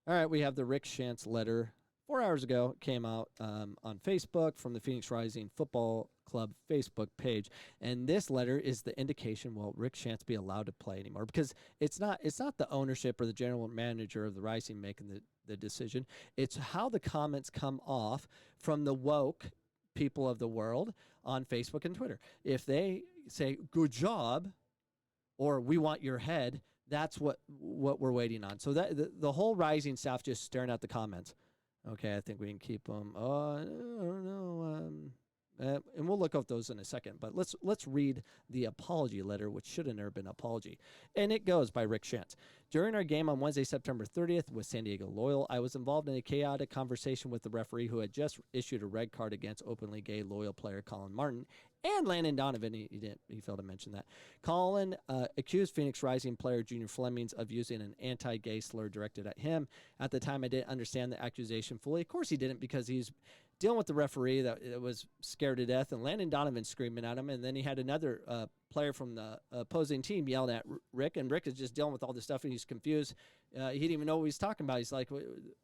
All right, we have the Rick Schantz letter. 4 hours ago, it came out on Facebook from the Phoenix Rising Football Club Facebook page, and this letter is the indication: will Rick Schantz be allowed to play anymore? Because it's not the ownership or the general manager of the Rising making the decision. It's how the comments come off from the woke people of the world on Facebook and Twitter. If they say "good job" or "we want your head," that's what we're waiting on. So that the whole Rising staff just staring at the comments. Okay, I think we can keep them. I don't know. And we'll look at those in a second. But let's read the apology letter, which should have never been an apology. And it goes by Rick Schantz. During our game on Wednesday, September 30th with San Diego Loyal, I was involved in a chaotic conversation with the referee who had just issued a red card against openly gay Loyal player Colin Martin and Landon Donovan. He failed to mention that. Colin accused Phoenix Rising player Junior Flemings of using an anti-gay slur directed at him. At the time, I didn't understand the accusation fully. Of course he didn't, because he's dealing with the referee that was scared to death, and Landon Donovan screaming at him, and then he had another player from the opposing team yelling at Rick, and Rick is just dealing with all this stuff, and he's confused. He didn't even know what he's talking about. He's like,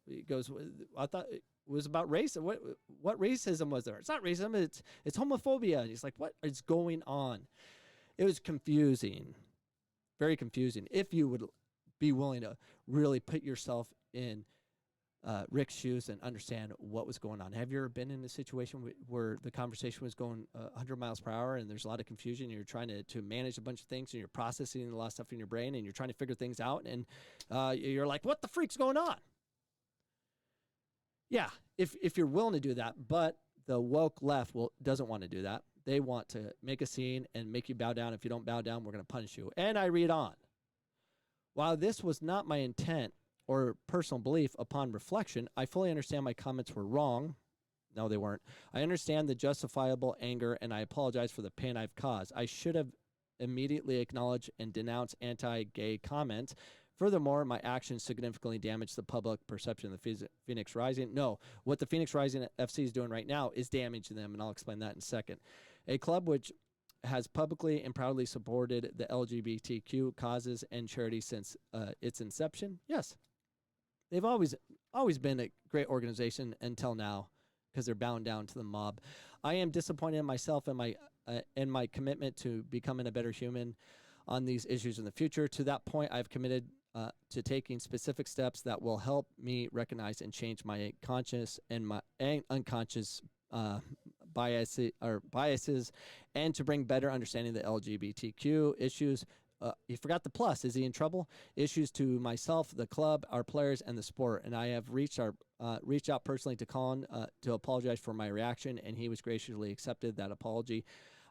he goes, I thought it was about race. What racism was there? It's not racism. It's homophobia. And he's like, what is going on? It was confusing, very confusing. If you would be willing to really put yourself in Rick's shoes and understand what was going on. Have you ever been in a situation where the conversation was going 100 miles per hour and there's a lot of confusion, and you're trying to manage a bunch of things, and you're processing a lot of stuff in your brain, and you're trying to figure things out, and you're like, what the freak's going on? Yeah, if you're willing to do that, but the woke left doesn't want to do that. They want to make a scene and make you bow down. If you don't bow down, we're going to punish you. And I read on. While this was not my intent or personal belief, upon reflection, I fully understand my comments were wrong. No, they weren't. I understand the justifiable anger, and I apologize for the pain I've caused. I should have immediately acknowledged and denounced anti-gay comments. Furthermore, my actions significantly damaged the public perception of the Phoenix Rising. No, what the Phoenix Rising FC is doing right now is damaging them, and I'll explain that in a second. A club which has publicly and proudly supported the LGBTQ causes and charities since its inception. Yes, they've always been a great organization until now, because they're bound down to the mob. I am disappointed in myself and my commitment to becoming a better human on these issues in the future. To that point, I've committed to taking specific steps that will help me recognize and change my conscious and my unconscious biases, and to bring better understanding of the LGBTQ issues. He forgot the plus. Is he in trouble? Issues to myself, the club, our players, and the sport. And I have reached out personally to Colin to apologize for my reaction, and he was graciously accepted that apology.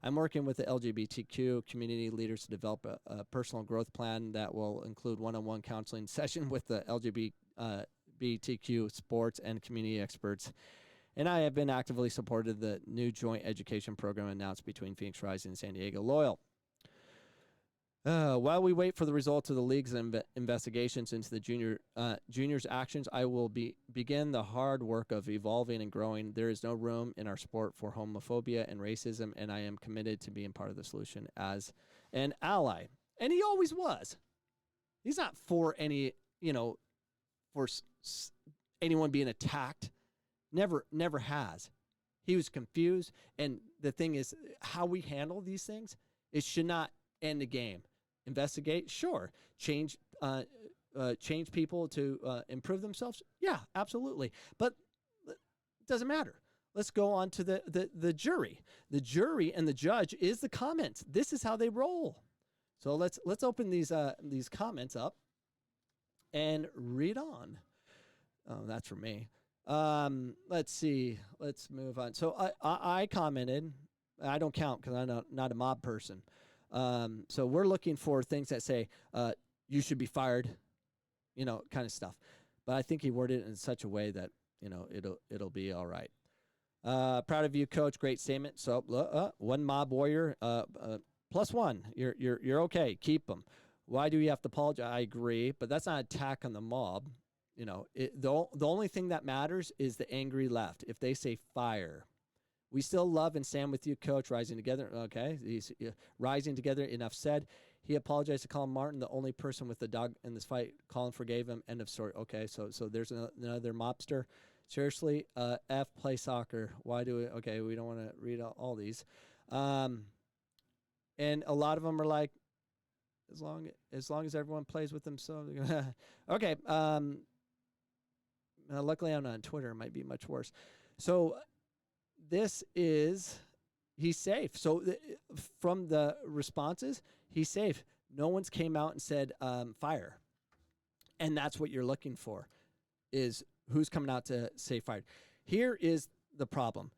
I'm working with the LGBTQ community leaders to develop a personal growth plan that will include one-on-one counseling session with the LGBTQ sports and community experts. And I have been actively supported the new joint education program announced between Phoenix Rising and San Diego Loyal. While we wait for the results of the league's investigations into the juniors' actions, I will begin the hard work of evolving and growing. There is no room in our sport for homophobia and racism, and I am committed to being part of the solution as an ally. And he always was. He's not for for anyone being attacked. Never has. He was confused, and the thing is, how we handle these things, it should not end the game. Investigate, sure. Change people to improve themselves, yeah, absolutely. But it doesn't matter. Let's go on to the jury. The jury and the judge is the comments. This is how they roll. So let's open these comments up and read on. Oh, that's for me. Let's see. Let's move on. So I commented. I don't count because I'm not a mob person. So we're looking for things that say, you should be fired, kind of stuff. But I think he worded it in such a way that, it'll be all right. Proud of you, coach. Great statement. So, one mob warrior, +1. You're okay. Keep them. Why do you have to apologize? I agree, but that's not an attack on the mob. The only thing that matters is the angry left. If they say fire, we still love and stand with you, coach. Rising together. Okay. He's rising together. Enough said. He apologized to Colin Martin, the only person with the dog in this fight. Colin forgave him. End of story. Okay, so there's another mobster. Seriously, F, play soccer. Why do it? Okay, we don't want to read all these. And a lot of them are like, as long as everyone plays with themselves. Okay. Luckily, I'm not on Twitter. It might be much worse. So this is, he's safe. So from the responses, he's safe. No one's came out and said fire. And that's what you're looking for, is who's coming out to say fired. Here is the problem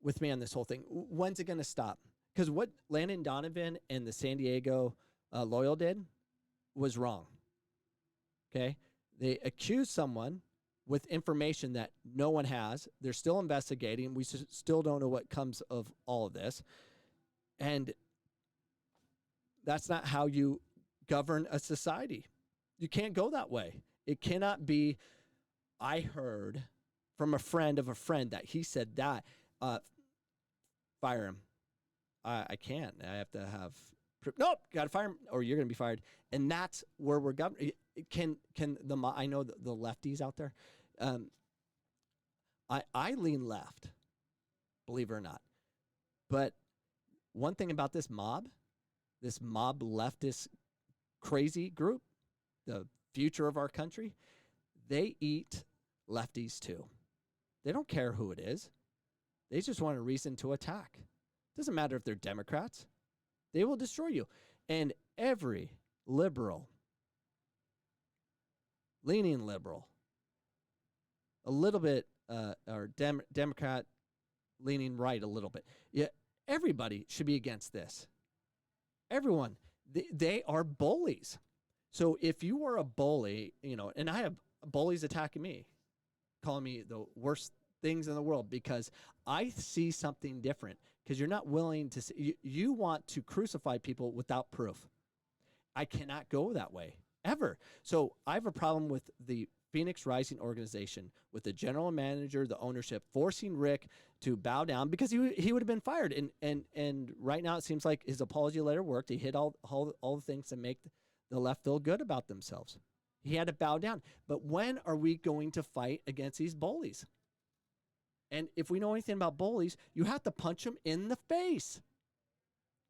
with me on this whole thing. When's it going to stop? Because what Landon Donovan and the San Diego Loyal did was wrong. Okay? They accused someone with information that no one has. They're still investigating. We still don't know what comes of all of this. And that's not how you govern a society. You can't go that way. It cannot be, I heard from a friend of a friend that he said that, fire him. I can't. I have to have proof. Nope, got to fire him or you're going to be fired. And that's where we're governing. I know the lefties out there. I lean left, believe it or not. But one thing about this mob leftist crazy group, the future of our country, they eat lefties too. They don't care who it is. They just want a reason to attack. Doesn't matter if they're Democrats. They will destroy you. And every liberal, leaning liberal, a little bit, or Democrat leaning right a little bit. Yeah, everybody should be against this. Everyone. They are bullies. So if you are a bully, and I have bullies attacking me, calling me the worst things in the world because I see something different, because you're not willing to see, you want to crucify people without proof. I cannot go that way ever. So I have a problem with the Phoenix Rising organization, with the general manager, the ownership, forcing Rick to bow down because he would have been fired. And right now it seems like his apology letter worked. He hit all the things to make the left feel good about themselves. He had to bow down. But when are we going to fight against these bullies? And if we know anything about bullies, you have to punch them in the face.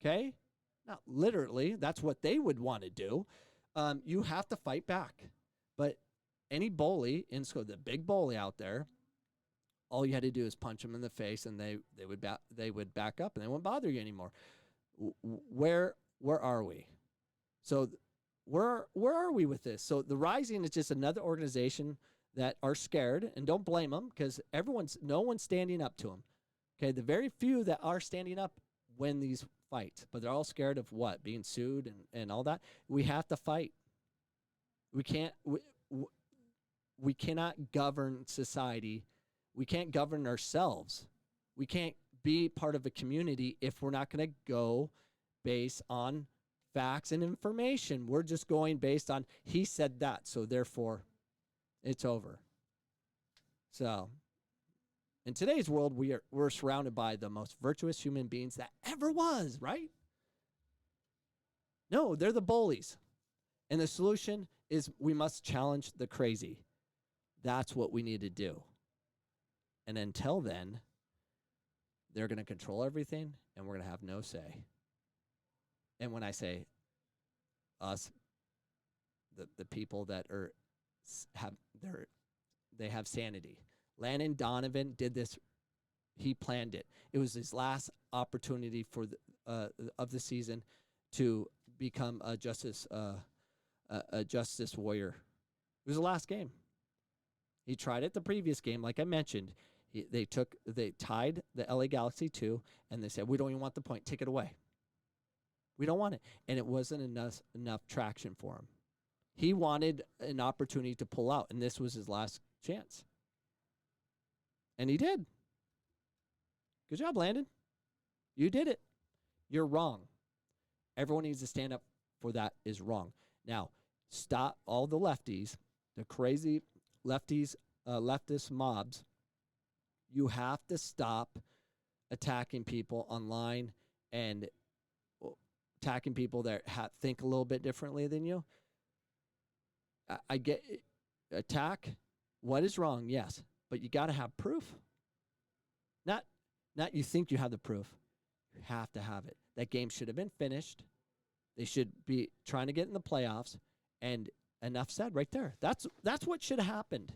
Okay? Not literally. That's what they would want to do. You have to fight back. But any bully in school, the big bully out there, all you had to do is punch them in the face, and they would back up, and they wouldn't bother you anymore. Where are we? So where are we with this? So the Rising is just another organization that are scared, and don't blame them, because no one's standing up to them. Okay, the very few that are standing up win these fights, but they're all scared of what? Being sued and all that. We have to fight. We cannot govern society. We can't govern ourselves. We can't be part of a community if we're not going to go based on facts and information. We're just going based on, he said that, so therefore it's over. So in today's world, we're surrounded by the most virtuous human beings that ever was, right? No, they're the bullies. And the solution is we must challenge the crazy. That's what we need to do. And until then, they're going to control everything, and we're going to have no say. And when I say us, the people that they have sanity. Landon Donovan did this. He planned it. It was his last opportunity of the season to become a justice warrior. It was the last game. He tried it the previous game, like I mentioned. They tied the LA Galaxy 2, and they said, we don't even want the point. Take it away. We don't want it. And it wasn't enough traction for him. He wanted an opportunity to pull out, and this was his last chance. And he did. Good job, Landon. You did it. You're wrong. Everyone needs to stand up for that is wrong. Now, stop all the lefties, the crazy lefties, leftist mobs. You have to stop attacking people online and attacking people that think a little bit differently than you. I get attack. What is wrong? Yes, but you got to have proof. Not you think you have the proof. You have to have it. That game should have been finished. They should be trying to get in the playoffs, and enough said right there. That's what should have happened.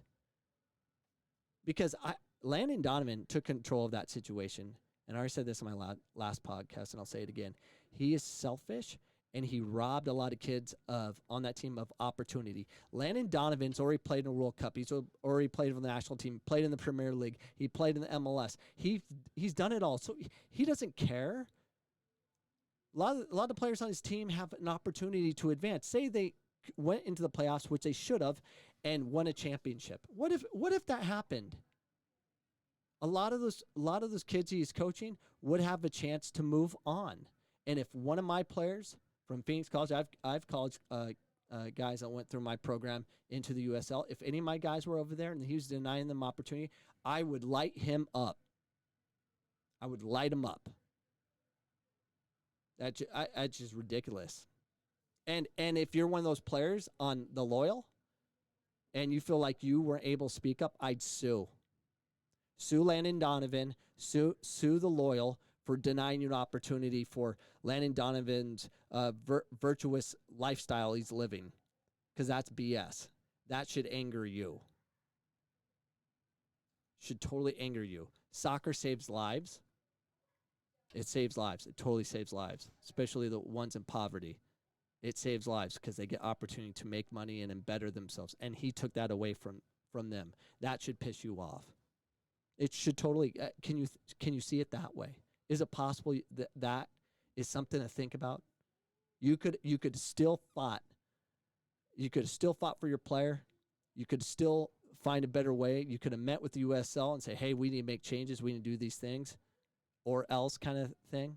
Because Landon Donovan took control of that situation, and I already said this in my last podcast, and I'll say it again. He is selfish, and he robbed a lot of kids on that team of opportunity. Landon Donovan's already played in a World Cup. He's already played for the national team, played in the Premier League. He played in the MLS. He's done it all, so he doesn't care. A lot of the players on his team have an opportunity to advance. Say they went into the playoffs, which they should have, and won a championship. What if that happened? A lot of those kids he's coaching would have a chance to move on. And if one of my players from Phoenix College, I've college guys that went through my program into the USL. If any of my guys were over there and he was denying them opportunity, I would light him up. I would light him up. That's just ridiculous. And if you're one of those players on the loyal and you feel like you weren't able to speak up, I'd sue. Sue Landon Donovan, sue the loyal for denying you an opportunity for Landon Donovan's virtuous lifestyle he's living, because that's BS. That should anger you. Should totally anger you. Soccer saves lives. It saves lives. It totally saves lives, especially the ones in poverty. It saves lives because they get opportunity to make money and better themselves, and he took that away from them. That should piss you off. It should totally. Can you see it that way? Is it possible that is something to think about? You could still fought. You could have still fought for your player. You could still find a better way. You could have met with the USL and say, hey, we need to make changes. We need to do these things, or else kind of thing.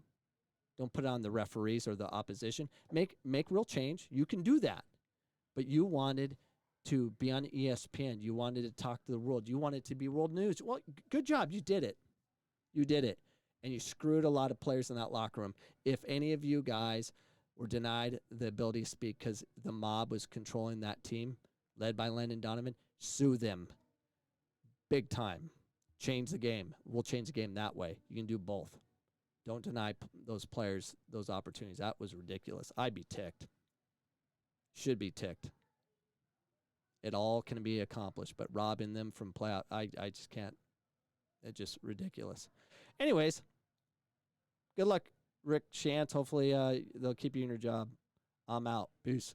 Don't put it on the referees or the opposition. Make real change. You can do that. But you wanted to be on ESPN. You wanted to talk to the world. You wanted to be world news. Well, good job. You did it. You did it. And you screwed a lot of players in that locker room. If any of you guys were denied the ability to speak because the mob was controlling that team, led by Landon Donovan, sue them. Big time. Change the game. We'll change the game that way. You can do both. Don't deny those players those opportunities. That was ridiculous. I'd be ticked. Should be ticked. It all can be accomplished, but robbing them from playoff, I just can't. It's just ridiculous. Anyways, good luck, Rick Schantz. Hopefully they'll keep you in your job. I'm out. Peace.